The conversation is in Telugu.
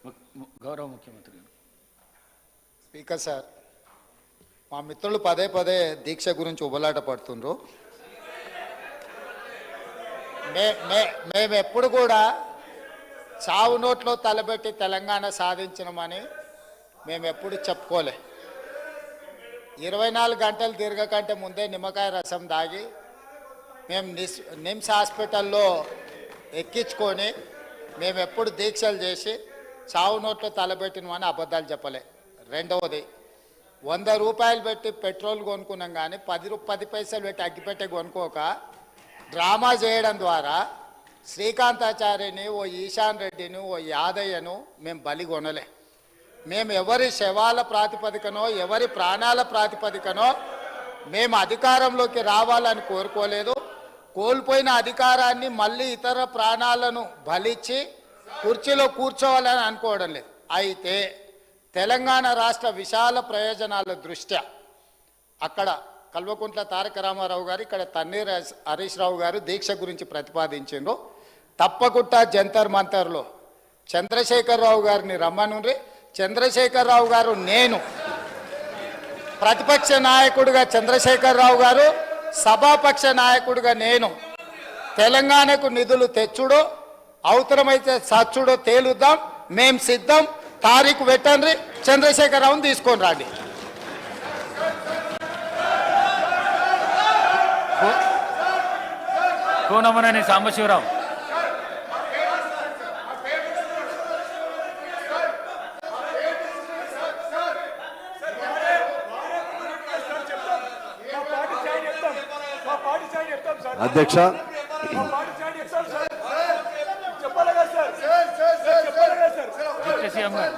గౌరవ ముఖ్యమంత్రి గారు. స్పీకర్ సార్, మా మిత్రులు పదే పదే దీక్ష గురించి ఉబలాట పడుతుండ్రు. మేము ఎప్పుడు కూడా చావు నోట్లో తలబెట్టి తెలంగాణ సాధించినమని మేము ఎప్పుడు చెప్పుకోలే. 24 గంటలు తిరగకంటే ముందే నిమ్మకాయ రసం దాగి మేము నిమ్స్ హాస్పిటల్లో ఎక్కించుకొని మేము ఎప్పుడు దీక్షలు చేసి చావు నోట్లో తలబెట్టినమని అబద్ధాలు చెప్పలే. రెండవది, 100 రూపాయలు పెట్టి పెట్రోల్ కొనుక్కున్నాం కానీ 10 పైసలు పెట్టి అగ్గిపెట్టే కొనుక్కోక డ్రామా చేయడం ద్వారా శ్రీకాంతాచార్యని, ఓ ఈశాన్ రెడ్డిని, ఓ యాదయ్యను మేము బలి కొనలే. మేము ఎవరి శవాల ప్రాతిపదికనో ఎవరి ప్రాణాల ప్రాతిపదికనో మేము అధికారంలోకి రావాలని కోరుకోలేదు. కోల్పోయిన అధికారాన్ని మళ్ళీ ఇతర ప్రాణాలను బలిచ్చి కుర్చీలో కూర్చోవాలని అనుకోవడం లేదు. అయితే తెలంగాణ రాష్ట్ర విశాల ప్రయోజనాల దృష్ట్యా అక్కడ కల్వకుంట్ల తారక రామారావు గారు, ఇక్కడ తన్నీర్ హరీష్ రావు గారు దీక్ష గురించి ప్రతిపాదించిండ్రు. తప్పకుండా జంతర్ మంతర్లో చంద్రశేఖరరావు గారిని రమ్మనుండ్రి. చంద్రశేఖరరావు గారు, నేను ప్రతిపక్ష నాయకుడిగా చంద్రశేఖరరావు గారు, సభాపక్ష నాయకుడిగా నేను తెలంగాణకు నిధులు తెచ్చుడో అవసరమైతే సచ్చుడో తేలుద్దాం. మేం సిద్ధం. తారీఖు పెట్టండి, చంద్రశేఖరరావుని తీసుకొని రండి. కోనమనేని సాంబశివరావు. అధ్యక్ష, సీఎం గారు